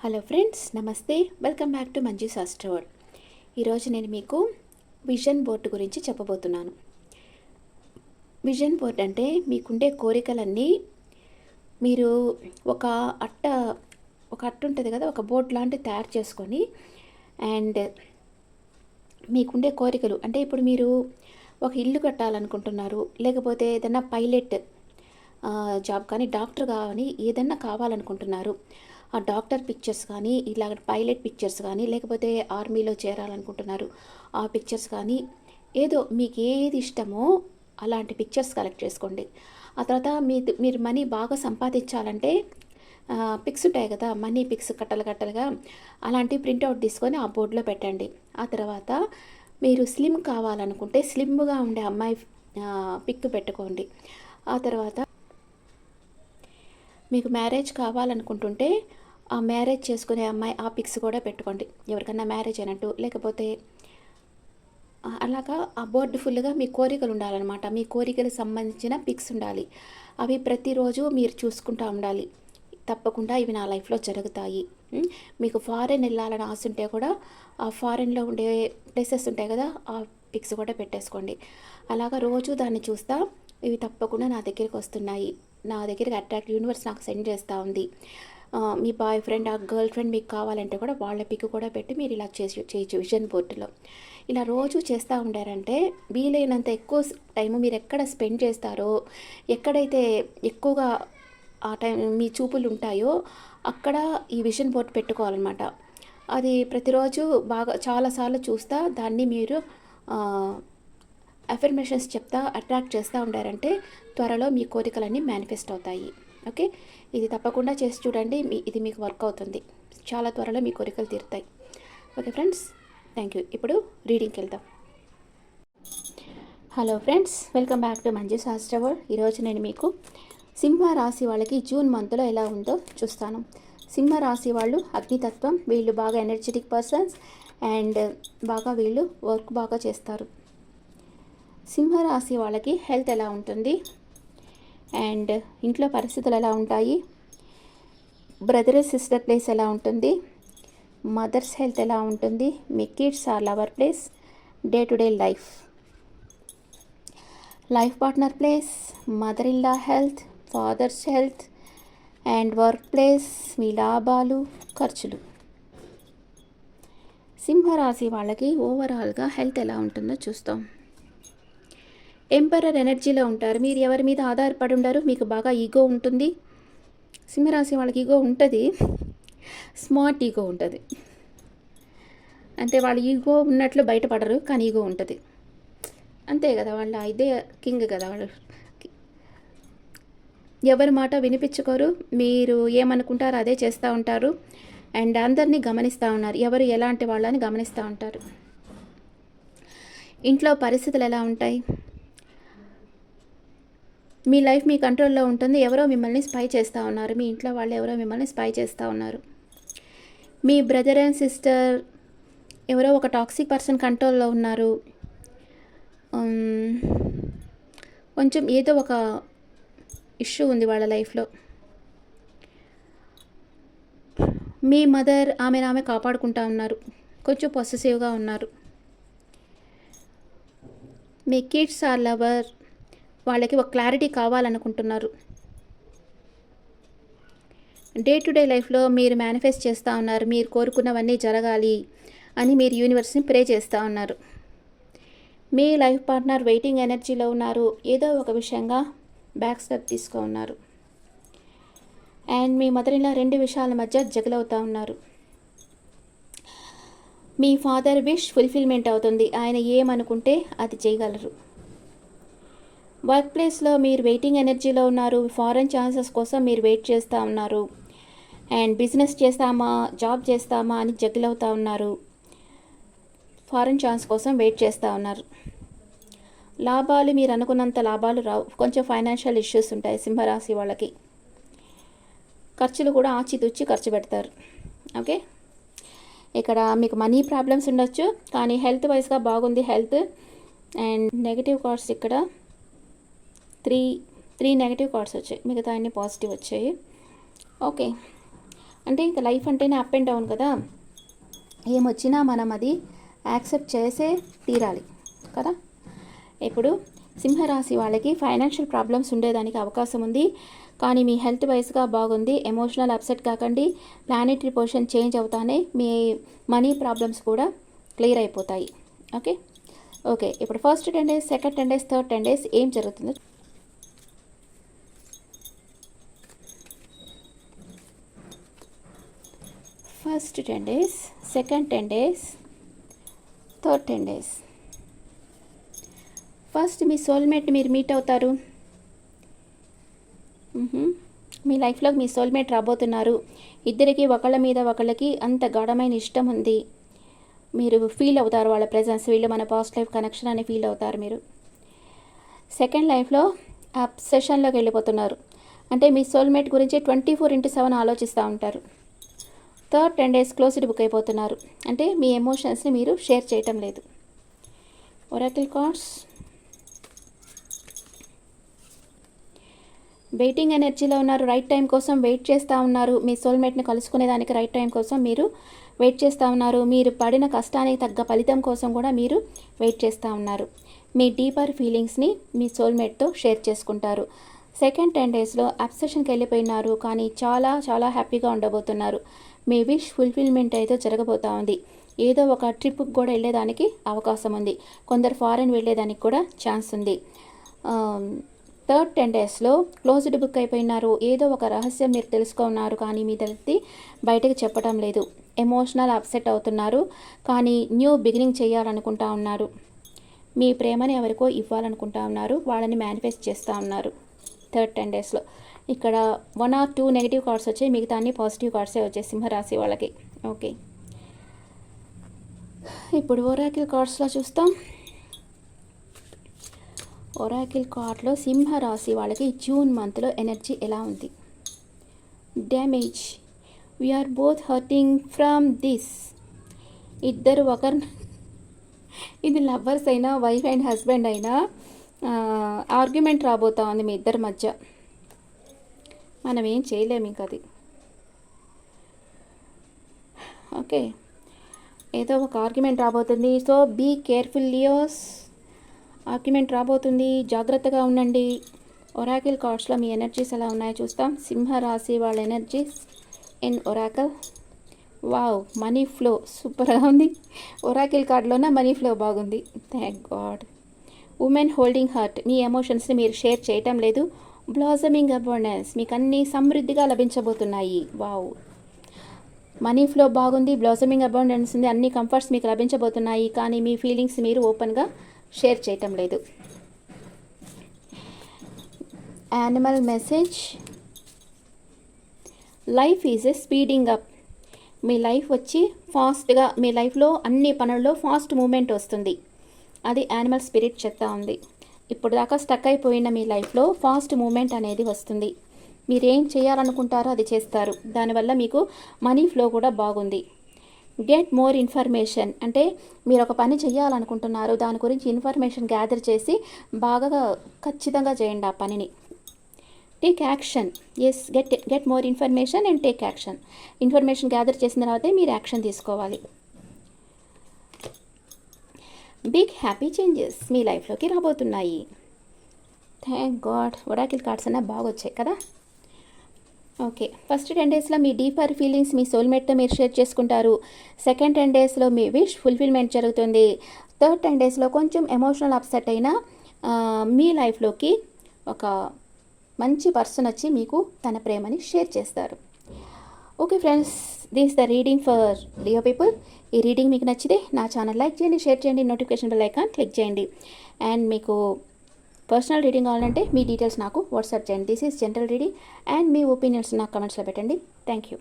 Hello friends, నమస్తే. Welcome back to Manju శాస్త్ర world. ఈరోజు నేను మీకు విజన్ బోర్డు గురించి చెప్పబోతున్నాను. విజన్ బోర్డ్ అంటే మీకుండే కోరికలన్నీ మీరు ఒక అట్ట ఒక అట్ట ఉంటుంది కదా, ఒక బోర్డు లాంటివి తయారు చేసుకొని అండ్ మీకుండే కోరికలు అంటే ఇప్పుడు మీరు ఒక ఇల్లు కట్టాలనుకుంటున్నారు, లేకపోతే ఏదైనా పైలట్ జాబ్ కానీ, డాక్టర్ కానీ ఏదన్నా కావాలనుకుంటున్నారు. ఆ డాక్టర్ పిక్చర్స్ కానీ, ఇలా పైలట్ పిక్చర్స్ కానీ, లేకపోతే ఆర్మీలో చేరాలనుకుంటున్నారు ఆ పిక్చర్స్ కానీ, ఏదో మీకు ఏది ఇష్టమో అలాంటి పిక్చర్స్ కలెక్ట్ చేసుకోండి. ఆ తర్వాత మీరు మనీ బాగా సంపాదించాలంటే పిక్స్ ఉంటాయి కదా, మనీ పిక్స్ కట్టలుగా అలాంటివి ప్రింట్అవుట్ తీసుకొని ఆ బోర్డులో పెట్టండి. ఆ తర్వాత మీరు స్లిమ్ కావాలనుకుంటే స్లిమ్గా ఉండే అమ్మాయి పిక్ పెట్టుకోండి. ఆ తర్వాత మీకు మ్యారేజ్ కావాలనుకుంటుంటే ఆ మ్యారేజ్ చేసుకునే అమ్మాయి ఆ పిక్స్ కూడా పెట్టుకోండి, ఎవరికన్నా మ్యారేజ్ అయినట్టు. లేకపోతే అలాగా ఆ బోర్డు ఫుల్గా మీ కోరికలు ఉండాలన్నమాట. మీ కోరికలకు సంబంధించిన పిక్స్ ఉండాలి. అవి ప్రతిరోజు మీరు చూసుకుంటూ ఉండాలి. తప్పకుండా ఇవి నా లైఫ్లో జరుగుతాయి. మీకు ఫారెన్ వెళ్ళాలని ఆశ ఉంటే కూడా ఆ ఫారెన్లో ఉండే ప్లేసెస్ ఉంటాయి కదా, ఆ పిక్స్ కూడా పెట్టేసుకోండి. అలాగా రోజు దాన్ని చూస్తా ఇవి తప్పకుండా నా దగ్గరికి వస్తున్నాయి, నా దగ్గరికి అట్రాక్ట్ యూనివర్స్ నాకు సెండ్ చేస్తూ ఉంది. మీ బాయ్ ఫ్రెండ్ ఆ గర్ల్ ఫ్రెండ్ మీకు కావాలంటే కూడా వాళ్ళ పిక్ కూడా పెట్టి మీరు ఇలా చేయొచ్చు విజన్ బోర్డులో. ఇలా రోజు చేస్తూ ఉండారంటే వీలైనంత ఎక్కువ టైము మీరు ఎక్కడ స్పెండ్ చేస్తారో, ఎక్కడైతే ఎక్కువగా ఆ టైం మీ చూపులు ఉంటాయో అక్కడ ఈ విజన్ బోర్డు పెట్టుకోవాలన్నమాట. అది ప్రతిరోజు బాగా చాలాసార్లు చూస్తా దాన్ని మీరు అఫర్మేషన్స్ చెప్తా అట్రాక్ట్ చేస్తూ ఉండారంటే త్వరలో మీ కోరికలన్నీ మేనిఫెస్ట్ అవుతాయి. ఓకే, ఇది తప్పకుండా చేసి చూడండి. ఇది మీకు వర్క్ అవుతుంది. చాలా త్వరలో మీ కోరికలు తీరుతాయి. Okay friends, thank you. ఇప్పుడు రీడింగ్కి వెళ్దాం. Hello friends, welcome back to Manju శాస్త్ర వరల్డ్. ఈరోజు నేను మీకు సింహ రాశి వాళ్ళకి జూన్ మంత్లో ఎలా ఉందో చూస్తాను. సింహ రాశి వాళ్ళు అగ్నితత్వం, వీళ్ళు బాగా ఎనర్జెటిక్ పర్సన్స్ అండ్ వీళ్ళు వర్క్ బాగా చేస్తారు. సింహరాశి వాళ్ళకి హెల్త్ ఎలా ఉంటుంది అండ్ ఇంట్లో పరిస్థితులు ఎలా ఉంటాయి, బ్రదర్ సిస్టర్ ప్లేస్ ఎలా ఉంటుంది, మదర్స్ హెల్త్ ఎలా ఉంటుంది, మీ kids or lover place, day to day life partner place, mother in law health, fathers health and work place, మీ లాభాలు ఖర్చులు. సింహరాశి వాళ్ళకి ఓవరాల్గా హెల్త్ ఎలా ఉంటుందో చూస్తాం. ఎంపరర్ ఎనర్జీలో ఉంటారు. మీరు ఎవరి మీద ఆధారపడి ఉండరు. మీకు బాగా ఈగో ఉంటుంది. సింహరాశి వాళ్ళకి ఈగో ఉంటుంది, స్మార్ట్ ఈగో ఉంటుంది. అంటే వాళ్ళు ఈగో ఉన్నట్లు బయటపడరు, కానీ ఈగో ఉంటుంది. అంతే కదా, వాళ్ళ ఇదే కింగ్ కదా వాళ్ళు. ఎవరి మాట వినిపించుకోరు. మీరు ఏమనుకుంటారో అదే చేస్తూ ఉంటారు అండ్ అందరినీ గమనిస్తూ ఉన్నారు. ఎవరు ఎలాంటి వాళ్ళని గమనిస్తూ ఉంటారు. ఇంట్లో పరిస్థితులు ఎలా ఉంటాయి, మీ లైఫ్ మీ కంట్రోల్లో ఉంటుంది. ఎవరో మిమ్మల్ని స్పై చేస్తూ ఉన్నారు. మీ ఇంట్లో వాళ్ళు ఎవరో మిమ్మల్ని స్పై చేస్తూ ఉన్నారు. మీ బ్రదర్ అండ్ సిస్టర్ ఎవరో ఒక టాక్సిక్ పర్సన్ కంట్రోల్లో ఉన్నారు. కొంచెం ఏదో ఒక ఇష్యూ ఉంది వాళ్ళ లైఫ్లో. మీ మదర్ ఆమె కాపాడుకుంటూ ఉన్నారు, కొంచెం పొసెసివ్గా ఉన్నారు. మీ కిడ్స్ ఆర్ లవర్, వాళ్ళకి ఒక క్లారిటీ కావాలనుకుంటున్నారు. డే టు డే లైఫ్లో మీరు మేనిఫెస్ట్ చేస్తూ ఉన్నారు. మీరు కోరుకున్నవన్నీ జరగాలి అని మీరు యూనివర్స్ని ప్రే చేస్తూ ఉన్నారు. మీ లైఫ్ పార్ట్నర్ వెయిటింగ్ ఎనర్జీలో ఉన్నారు. ఏదో ఒక విషయంగా బ్యాక్ స్టెప్ తీసుకో ఉన్నారు. అండ్ మీ మదర్ ఇలా రెండు విషయాల మధ్య జగలవుతూ ఉన్నారు. మీ ఫాదర్ విష్ ఫుల్ఫిల్మెంట్ అవుతుంది. ఆయన ఏమనుకుంటే అది చేయగలరు. వర్క్ ప్లేస్లో మీరు వెయిటింగ్ ఎనర్జీలో ఉన్నారు. ఫారెన్ ఛాన్సెస్ కోసం మీరు వెయిట్ చేస్తూ ఉన్నారు. అండ్ బిజినెస్ చేస్తామా జాబ్ చేస్తామా అని జగిల్ అవుతూ ఉన్నారు. ఫారెన్ ఛాన్స్ కోసం వెయిట్ చేస్తూ ఉన్నారు. లాభాలు మీరు అనుకున్నంత లాభాలు రావు. కొంచెం ఫైనాన్షియల్ ఇష్యూస్ ఉంటాయి సింహరాశి వాళ్ళకి. ఖర్చులు కూడా ఆచితూచి ఖర్చు పెడతారు. ఓకే, ఇక్కడ మీకు మనీ ప్రాబ్లమ్స్ ఉండొచ్చు, కానీ హెల్త్ వైజ్గా బాగుంది హెల్త్. అండ్ నెగిటివ్ కార్డ్స్ ఇక్కడ త్రీ నెగిటివ్ కార్డ్స్ వచ్చాయి, మిగతా అన్ని పాజిటివ్ వచ్చాయి. ఓకే, అంటే ఇంకా లైఫ్ అంటేనే అప్ అండ్ డౌన్ కదా, ఏమొచ్చినా మనం అది యాక్సెప్ట్ చేసే తీరాలి కదా. ఇప్పుడు సింహరాశి వాళ్ళకి ఫైనాన్షియల్ ప్రాబ్లమ్స్ ఉండేదానికి అవకాశం ఉంది, కానీ మీ హెల్త్ వైజ్గా బాగుంది. ఎమోషనల్ అప్సెట్ కాకండి. ప్లానెటరీ పొజిషన్ చేంజ్ అవుతానే మీ మనీ ప్రాబ్లమ్స్ కూడా క్లియర్ అయిపోతాయి. ఓకే ఓకే ఇప్పుడు first 10 days, second 10 days, third 10 days ఏం జరుగుతుందో. First 10 days, second 10 days, third 10 days. First మీ సోల్మేట్ మీరు మీట్ అవుతారు. మీ లైఫ్లో మీ సోల్మేట్ రాబోతున్నారు. ఇద్దరికి ఒకళ్ళ మీద ఒకళ్ళకి అంత గాఢమైన ఇష్టం ఉంది. మీరు ఫీల్ అవుతారు వాళ్ళ ప్రెజెన్స్, వీళ్ళు మన పాస్ట్ లైఫ్ కనెక్షన్ అని ఫీల్ అవుతారు మీరు. సెకండ్ లైఫ్లో అబ్సెషన్లోకి వెళ్ళిపోతున్నారు. అంటే మీ సోల్మేట్ గురించి 24/7 ఆలోచిస్తూ ఉంటారు. థర్డ్ 10 days క్లోజ్డ్ బుక్ అయిపోతున్నారు. అంటే మీ ఎమోషన్స్ని మీరు షేర్ చేయటం లేదు. ఒరాకిల్ కార్డ్స్, వెయిటింగ్ ఎనర్జీలో ఉన్నారు. రైట్ టైం కోసం వెయిట్ చేస్తూ ఉన్నారు. మీ సోల్మేట్ని కలుసుకునేదానికి రైట్ టైం కోసం మీరు వెయిట్ చేస్తూ ఉన్నారు. మీరు పడిన కష్టానికి తగ్గ ఫలితం కోసం కూడా మీరు వెయిట్ చేస్తూ ఉన్నారు. మీ డీపర్ ఫీలింగ్స్ని మీ సోల్మేట్తో షేర్ చేసుకుంటారు. సెకండ్ 10 daysలో అబ్సెషన్కి వెళ్ళిపోయినారు, కానీ చాలా చాలా హ్యాపీగా ఉండబోతున్నారు. మీ విష్ ఫుల్ఫిల్మెంట్ అయితే జరగబోతూ ఉంది. ఏదో ఒక ట్రిప్కి కూడా వెళ్ళేదానికి అవకాశం ఉంది. కొందరు ఫారెన్ వెళ్ళేదానికి కూడా ఛాన్స్ ఉంది. థర్డ్ 10 daysలో క్లోజ్డ్ బుక్ అయిపోయినారు. ఏదో ఒక రహస్యం మీరు తెలుసుకున్నారు, కానీ మీ తెలిసి బయటకు చెప్పడం లేదు. ఎమోషనల్ అప్సెట్ అవుతున్నారు, కానీ న్యూ బిగినింగ్ చేయాలనుకుంటా ఉన్నారు. మీ ప్రేమని ఎవరికో ఇవ్వాలనుకుంటా ఉన్నారు. వాళ్ళని మేనిఫెస్ట్ చేస్తూ ఉన్నారు. థర్డ్ 10 daysలో ఇక్కడ 1 or 2 నెగిటివ్ కార్డ్స్ వచ్చాయి, మిగతా అన్ని పాజిటివ్ కార్డ్సే వచ్చాయి సింహరాశి వాళ్ళకి. ఓకే ఇప్పుడు ఒరాకిల్ కార్డ్స్లో చూస్తాం. ఒరాకిల్ కార్డ్లో సింహరాశి వాళ్ళకి జూన్ మంత్లో ఎనర్జీ ఎలా ఉంది. Damage, we are both hurting from this. ఇద్దరు ఒకరు, ఇది లవ్వర్స్ అయినా వైఫ్ అండ్ హస్బెండ్ అయినా ఆర్గ్యుమెంట్ రాబోతా ఉంది మీ ఇద్దరి మధ్య. మనం ఏం చేయలేము ఇంక అది. ఓకే ఏదో ఒక ఆర్గ్యుమెంట్ రాబోతుంది. So be careful Leos. Argument రాబోతుంది, జాగ్రత్తగా ఉండండి. ఒరాకిల్ కార్డ్స్లో మీ ఎనర్జీస్ ఎలా ఉన్నాయో చూస్తాం. సింహరాశి వాళ్ళ energies in oracle. Wow, money flow సూపర్గా ఉంది. ఒరాకిల్ కార్డ్లోనే మనీ ఫ్లో బాగుంది. Thank God. Women holding heart, మీ ఎమోషన్స్ని మీరు షేర్ చేయటం లేదు. బ్లాసమింగ్ అబాండెన్స్, మీకు అన్నీ సమృద్ధిగా లభించబోతున్నాయి. వావ్, మనీ ఫ్లో బాగుంది, బ్లాసమింగ్ అబాండెన్స్ ఉంది, అన్ని కంఫర్ట్స్ మీకు లభించబోతున్నాయి, కానీ మీ ఫీలింగ్స్ మీరు ఓపెన్గా షేర్ చేయటం లేదు. Animal message, life is a speeding up. Me life వచ్చి ఫాస్ట్గా, మీ లైఫ్లో అన్ని పనుల్లో ఫాస్ట్ మూమెంట్ వస్తుంది. అది యానిమల్ స్పిరిట్ చెప్తా ఉంది. ఇప్పుడు దాకా స్టక్ అయిపోయిన మీ లైఫ్లో ఫాస్ట్ మూమెంట్ అనేది వస్తుంది. మీరేం చేయాలనుకుంటారో అది చేస్తారు. దానివల్ల మీకు మనీ ఫ్లో కూడా బాగుంది. గెట్ మోర్ ఇన్ఫర్మేషన్, అంటే మీరు ఒక పని చేయాలనుకుంటున్నారు, దాని గురించి ఇన్ఫర్మేషన్ గ్యాదర్ చేసి బాగా ఖచ్చితంగా చేయండి ఆ పనిని. Take action. Yes, get more information and take action. Information gather చేసిన తర్వాతే మీరు యాక్షన్ తీసుకోవాలి. బిగ్ హ్యాపీ చేంజెస్ మీ లైఫ్లోకి రాబోతున్నాయి. Thank God. ఒరాకిల్ కార్డ్స్ అన్న బాగా వచ్చాయి కదా. ఓకే, ఫస్ట్ 10 daysలో మీ డీపర్ ఫీలింగ్స్ మీ సోల్మేట్తో మీరు షేర్ చేసుకుంటారు. సెకండ్ 10 daysలో మీ విష్ ఫుల్ఫిల్మెంట్ జరుగుతుంది. థర్డ్ 10 daysలో కొంచెం ఎమోషనల్ అప్సెట్ అయినా మీ లైఫ్లోకి ఒక మంచి పర్సన్ వచ్చి మీకు తన ప్రేమని షేర్ చేస్తారు. Okay friends, this the reading for Leo people. ఈ రీడింగ్ మీకు నచ్చితే నా ఛానల్ లైక్ చేయండి, షేర్ చేయండి, నోటిఫికేషన్ బెల్ ఐకాన్ క్లిక్ చేయండి. అండ్ మీకు పర్సనల్ రీడింగ్ కావాలంటే మీ డీటెయిల్స్ నాకు వాట్సాప్ చేయండి. This is general reading and me opinions నాకు కమెంట్స్లో పెట్టండి. Thank you.